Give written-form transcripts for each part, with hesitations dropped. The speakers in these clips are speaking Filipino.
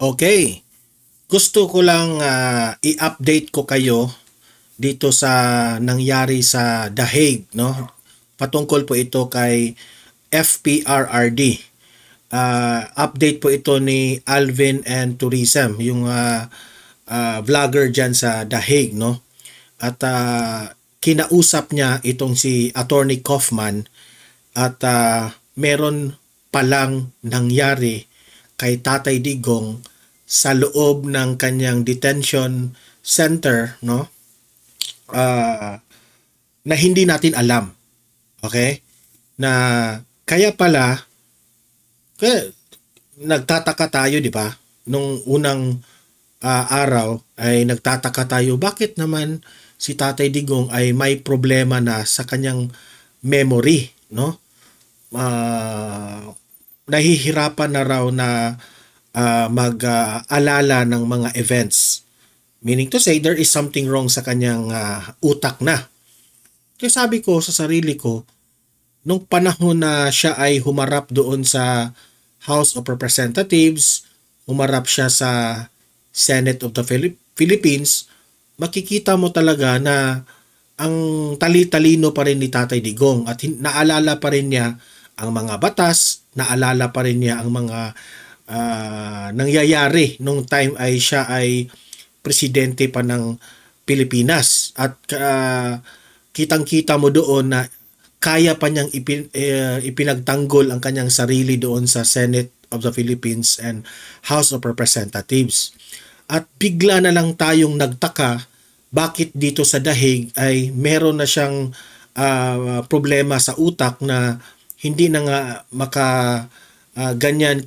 Okay. Gusto ko lang i-update ko kayo dito sa nangyari sa The Hague, no? Patungkol po ito kay FPRRD. Update po ito ni Alvin and Tourism, yung vlogger dyan sa The Hague, no? At kinausap niya itong si Attorney Kaufman at meron palang nangyari kay Tatay Digong sa loob ng kanyang detention center, no? Na hindi natin alam. Okay? Na kaya pala nagtataka tayo, di ba? Nung unang araw ay nagtataka tayo bakit naman si Tatay Digong ay may problema na sa kanyang memory, no? Nahihirapan na raw na mag-alala ng mga events. Meaning to say, there is something wrong sa kanyang utak na. Kaya sabi ko sa sarili ko, nung panahon na siya ay humarap doon sa House of Representatives, humarap siya sa Senate of the Philippines, makikita mo talaga na ang tali-talino pa rin ni Tatay Digong at naalala pa rin niya ang mga batas, naalala pa rin niya ang mga nangyayari nung time ay siya ay presidente pa ng Pilipinas at kitang-kita mo doon na kaya pa niyang ipinagtanggol ang kanyang sarili doon sa Senate of the Philippines and House of Representatives. At bigla na lang tayong nagtaka bakit dito sa The Hague ay meron na siyang problema sa utak na hindi na nga ganyan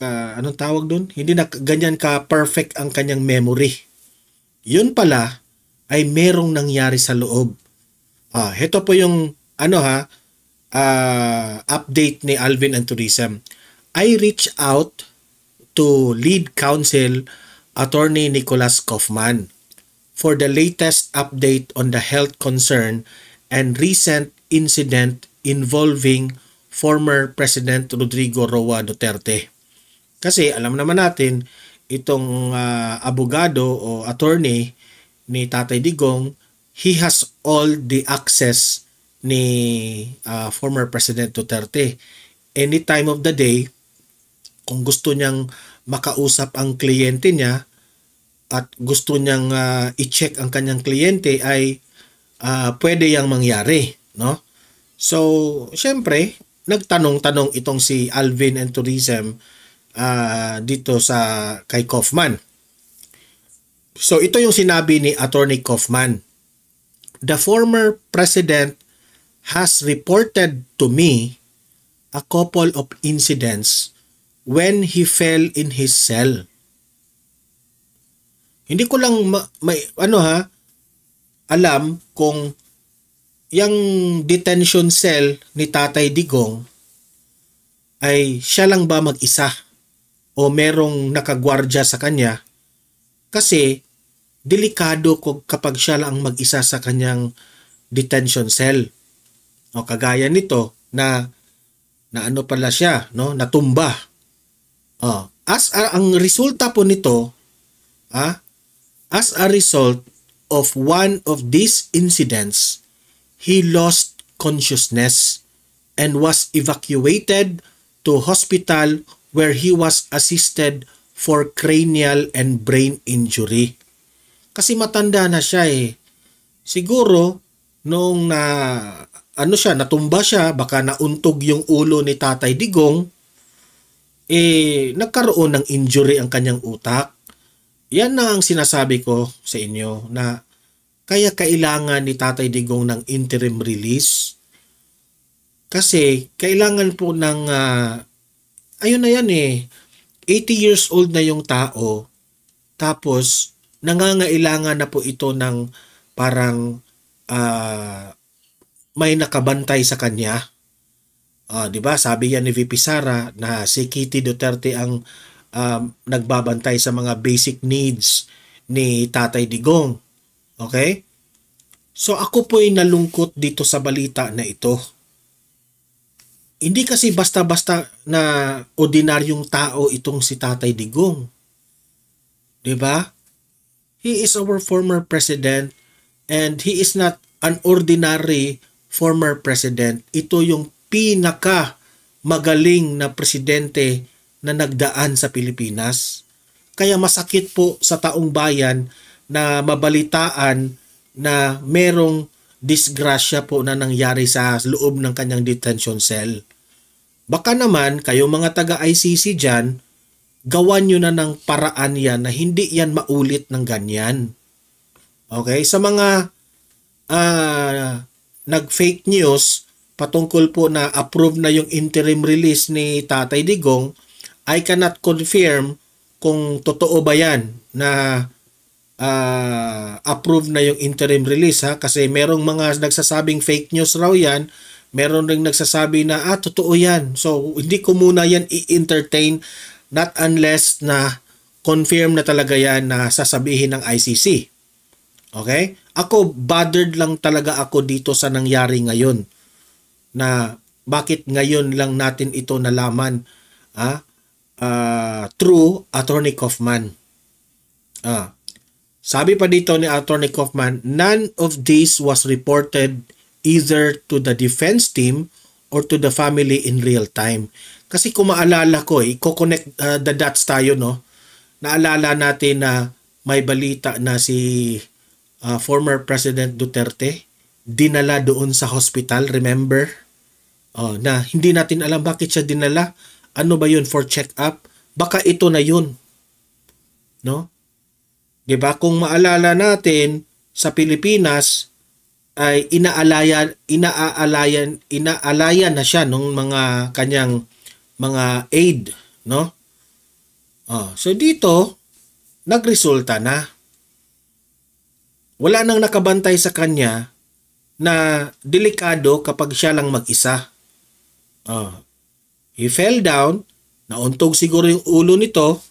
anong tawag doon? Hindi na ganyan ka perfect ang kanyang memory. Yun pala ay merong nangyari sa loob. Ito po yung update ni Alvin and Tourism. I reached out to lead counsel Attorney Nicholas Kaufman for the latest update on the health concern and recent incident involving former President Rodrigo Roa Duterte. Kasi alam naman natin, itong abogado o attorney ni Tatay Digong, he has all the access ni former President Duterte. Any time of the day, kung gusto niyang makausap ang kliyente niya at gusto niyang i-check ang kanyang kliyente ay pwede yang mangyari, no? So, syempre, nagtanong-tanong itong si Alvin and Tourism dito sa kay Kaufman. So, ito yung sinabi ni Attorney Kaufman. The former president has reported to me a couple of incidents when he fell in his cell. Hindi ko lang alam kung yung detention cell ni Tatay Digong ay siya lang ba mag-isa o merong nakagwardya sa kanya, kasi delikado kapag siya lang mag-isa sa kanyang detention cell. O kagaya nito na ano pala siya, no, natumba. Ang resulta po nito, as a result of one of these incidents, he lost consciousness and was evacuated to hospital where he was assisted for cranial and brain injury. Kasi matanda na siya eh. Siguro nung natumba siya, baka nauntog yung ulo ni Tatay Digong, nagkaroon ng injury ang kanyang utak. Yan na ang sinasabi ko sa inyo na kaya kailangan ni Tatay Digong ng interim release. Kasi kailangan po ng ayun na yan eh. 80 years old na yung tao. Tapos nangangailangan na po ito ng parang may nakabantay sa kanya. 'Di ba? Sabi yan ni VP Sara na si Kitty Duterte ang nagbabantay sa mga basic needs ni Tatay Digong. Okay? So ako po ay nalungkot dito sa balita na ito. Hindi kasi basta-basta na ordinaryong tao itong si Tatay Digong. 'Di ba? He is our former president and he is not an ordinary former president. Ito yung pinaka magaling na presidente na nagdaan sa Pilipinas. Kaya masakit po sa taong bayan na mabalitaan na merong disgrasya po na nangyari sa loob ng kanyang detention cell. Baka naman kayo mga taga-ICC dyan, gawan nyo na ng paraan yan na hindi yan maulit ng ganyan. Okay? Sa mga nag-fake news patungkol po na approve na yung interim release ni Tatay Digong, I cannot confirm kung totoo ba yan na approve na yung interim release ha, kasi merong mga nagsasabing fake news raw yan, meron ring nagsasabi na totoo yan. So hindi ko muna yan i-entertain not unless na confirm na talaga yan na sasabihin ng ICC. Okay? Ako, bothered lang talaga ako dito sa nangyari ngayon. Na bakit ngayon lang natin ito nalaman through Attorney Kaufman. Sabi pa dito ni Attorney Kaufman, none of this was reported either to the defense team or to the family in real time. Kasi kung maalala ko, i-connect the dots tayo, no? Naalala natin na may balita na si former President Duterte dinala doon sa hospital, remember? Na hindi natin alam bakit siya dinala. Ano ba yun, for check-up? Baka ito na yun. No? 'Di ba? Kung maalala natin, sa Pilipinas ay inaalayan na siya ng mga kanyang mga aid, no? So dito nagresulta na. Wala nang nakabantay sa kanya na delikado kapag siya lang mag-isa. He fell down, nauntog siguro yung ulo nito.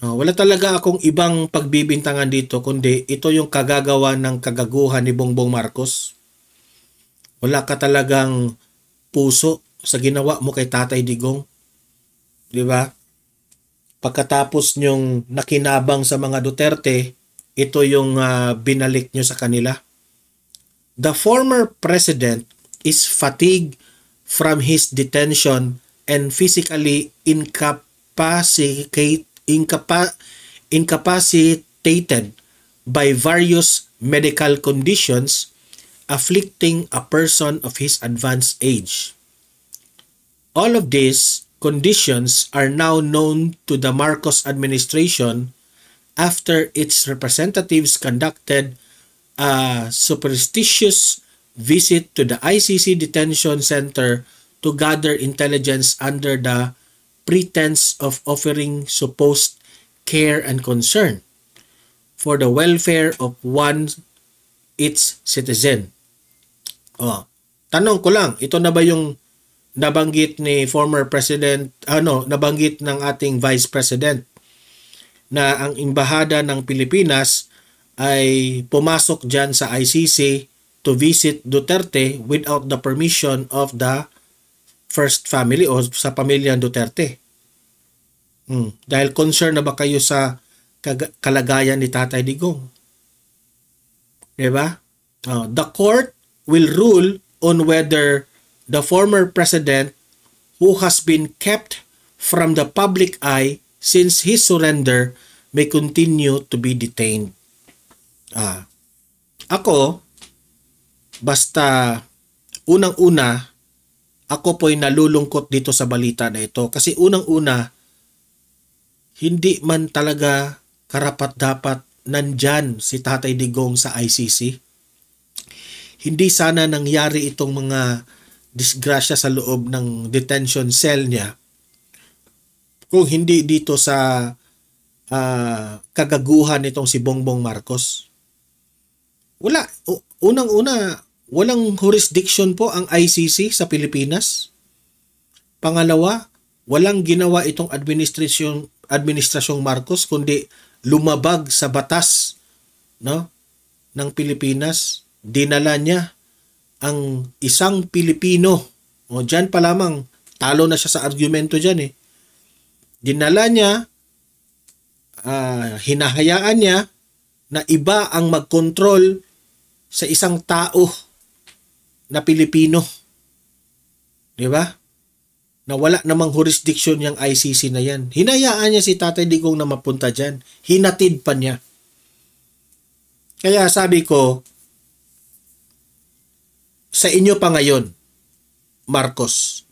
Wala talaga akong ibang pagbibintangan dito kundi ito yung kagagawa ng kagaguhan ni Bongbong Marcos. Wala ka talagang puso sa ginawa mo kay Tatay Digong. 'Di ba? Pagkatapos nyong nakinabang sa mga Duterte, ito yung binalik nyo sa kanila. The former president is fatigued from his detention and physically incapacitated by various medical conditions afflicting a person of his advanced age. All of these conditions are now known to the Marcos administration after its representatives conducted a superstitious visit to the ICC detention center to gather intelligence under the pretense of offering supposed care and concern for the welfare of its citizen. Tanong ko lang, ito na ba yung nabanggit ni former president, nabanggit ng ating vice president na ang embahada ng Pilipinas ay pumasok dyan sa ICC to visit Duterte without the permission of the first family o sa pamilya Duterte. Dahil concern na ba kayo sa kalagayan ni Tatay Digong? Diba? The court will rule on whether the former president, who has been kept from the public eye since his surrender, may continue to be detained. Ako, basta unang-una, ako po'y nalulungkot dito sa balita na ito. Kasi unang-una, hindi man talaga karapat-dapat nandyan si Tatay Digong sa ICC. Hindi sana nangyari itong mga disgrasya sa loob ng detention cell niya kung hindi dito sa kagaguhan nitong si Bongbong Marcos. Unang-una, walang jurisdiction po ang ICC sa Pilipinas. Pangalawa, walang ginawa itong administrasyong Marcos kundi lumabag sa batas, no, ng Pilipinas. Dinala niya ang isang Pilipino O dyan pa lamang, talo na siya sa argumento dyan eh. Dinala niya, hinahayaan niya na iba ang mag-control sa isang tao na Pilipino. Di ba? Na wala namang jurisdiction yung ICC na yan. Hinayaan niya si Tatay Digong na mapunta dyan. Hinatid pa niya. Kaya sabi ko, sa inyo pa ngayon, Marcos,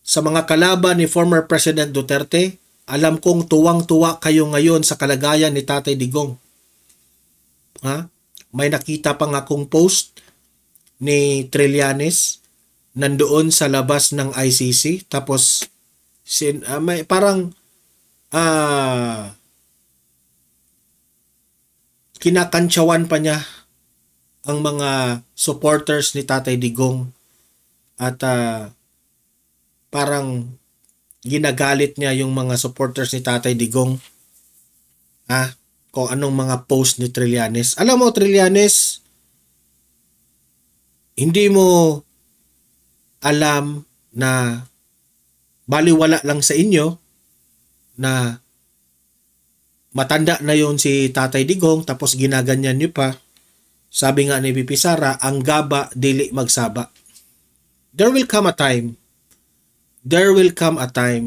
sa mga kalaban ni former President Duterte, alam kong tuwang-tuwa kayo ngayon sa kalagayan ni Tatay Digong. Ha? May nakita pa nga akong post ni Trillanes nandoon sa labas ng ICC, tapos may parang kinakantsawan pa niya ang mga supporters ni Tatay Digong at parang ginagalit niya yung mga supporters ni Tatay Digong kung anong mga post ni Trillanes. Alam mo, Trillanes, hindi mo alam na baliwala lang sa inyo na matanda na yon si Tatay Digong, tapos ginaganyan niyo pa. Sabi nga ni VP Sara, ang gaba dili magsaba. There will come a time,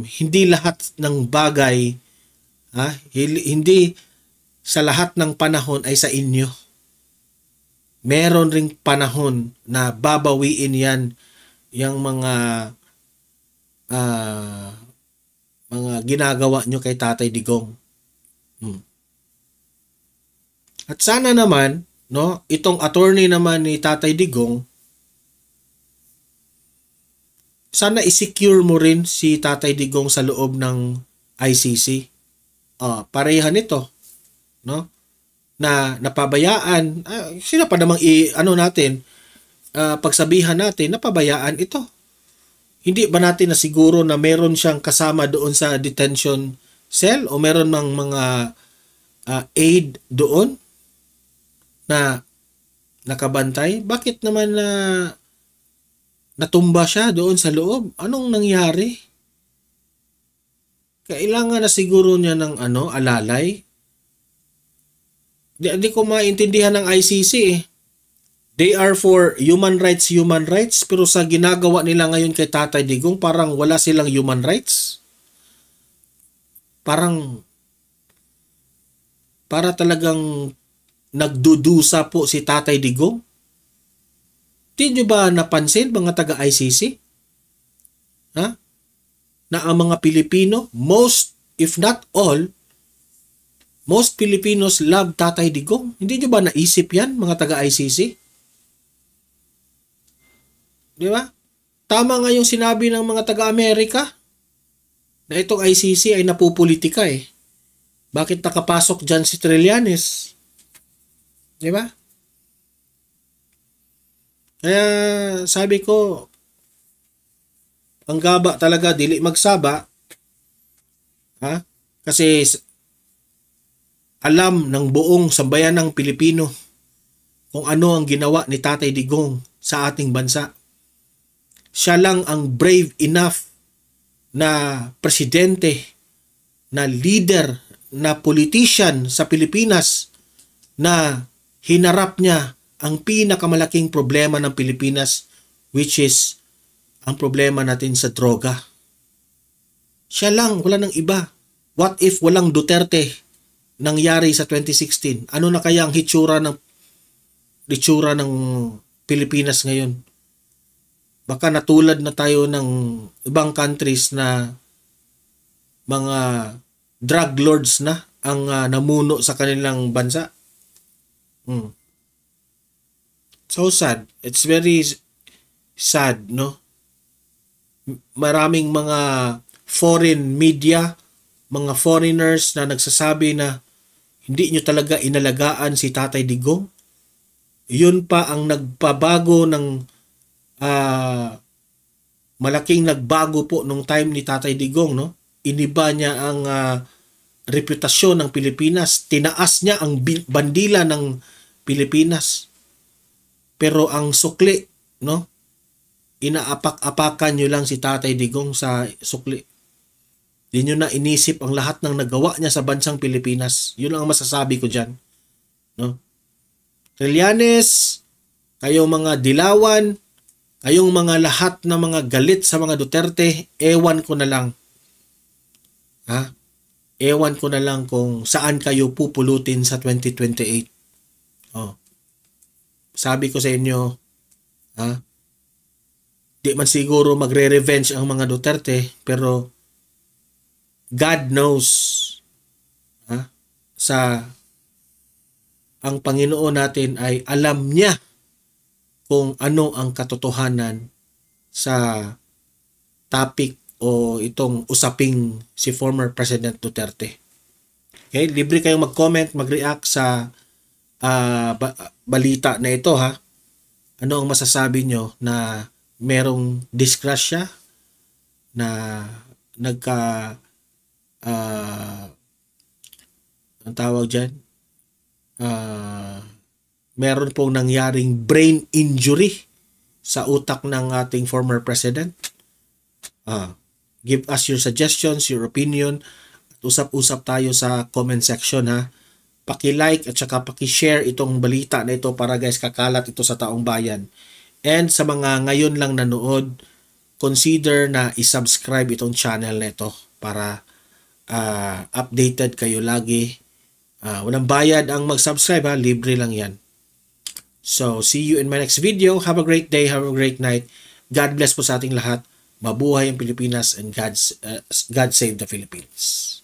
hindi lahat ng bagay, hindi sa lahat ng panahon ay sa inyo. Meron ring panahon na babawiin yan yung mga ginagawa nyo kay Tatay Digong. At sana naman, no, itong attorney naman ni Tatay Digong, sana i-secure mo rin si Tatay Digong sa loob ng ICC. Parehan ito, no? Na napabayaan, sino pa namang pagsabihan natin, napabayaan ito. Hindi ba natin nasiguro na meron siyang kasama doon sa detention cell o meron ng mga aid doon na nakabantay? Bakit naman natumba siya doon sa loob? Anong nangyari? Kailangan na siguro niya ng alalay. Di ko maintindihan ng ICC eh. They are for human rights, pero sa ginagawa nila ngayon kay Tatay Digong, parang wala silang human rights. Para talagang nagdudusa po si Tatay Digong. Di nyo ba napansin, mga taga-ICC? Na ang mga Pilipino, most, if not all, most Filipinos love Tatay Digong. Hindi nyo ba naisip yan, mga taga-ICC? Di ba? Tama nga yung sinabi ng mga taga-Amerika na itong ICC ay napupolitika eh. Bakit nakapasok dyan si Trillanes? Di ba? Kaya sabi ko, ang gaba talaga, dili magsaba. Kasi alam ng buong sambayan ng Pilipino kung ano ang ginawa ni Tatay Digong sa ating bansa. Siya lang ang brave enough na presidente, na leader, na politician sa Pilipinas na hinarap niya ang pinakamalaking problema ng Pilipinas, which is ang problema natin sa droga. Siya lang, wala nang iba. What if walang Duterte nangyari sa 2016? Ano na kaya ang hitsura ng Pilipinas ngayon? Baka natulad na tayo ng ibang countries na mga drug lords na ang namuno sa kanilang bansa. So sad. It's very sad, no? Maraming mga foreign media, mga foreigners na nagsasabi na hindi nyo talaga inalagaan si Tatay Digong. Yun pa ang nagpabago ng malaking nagbago po nung time ni Tatay Digong, no? Iniba niya ang reputasyon ng Pilipinas, tinaas niya ang bandila ng Pilipinas. Pero ang sukli, no? inaapak-apakan nyo lang si Tatay Digong sa sukli. Di nyo na inisip ang lahat ng nagawa niya sa bansang Pilipinas. Yun ang masasabi ko dyan. No? Trillanes, kayong mga dilawan, kayong mga lahat na mga galit sa mga Duterte, ewan ko na lang. Ha? Ewan ko na lang kung saan kayo pupulutin sa 2028. Oh. Sabi ko sa inyo, ha? Di man siguro magre-revenge ang mga Duterte, pero God knows, ha? Ang Panginoon natin ay alam niya kung ano ang katotohanan sa topic o itong usaping si former President Duterte. Okay, libre kayong mag-comment, mag-react sa balita na ito, ha. Ano ang masasabi nyo na merong disgrasya na ang tawag dyan, meron pong nangyaring brain injury sa utak ng ating former president. Give us your suggestions, your opinion, at usap-usap tayo sa comment section, ha. Paki-like at saka paki-share itong balita na ito para guys kakalat ito sa taong bayan. And sa mga ngayon lang nanood, consider na i-subscribe itong channel na ito para updated kayo lagi. Walang bayad ang mag-subscribe, ha. Libre lang yan. So, see you in my next video. Have a great day. Have a great night. God bless po sa ating lahat. Mabuhay ang Pilipinas and God save the Philippines.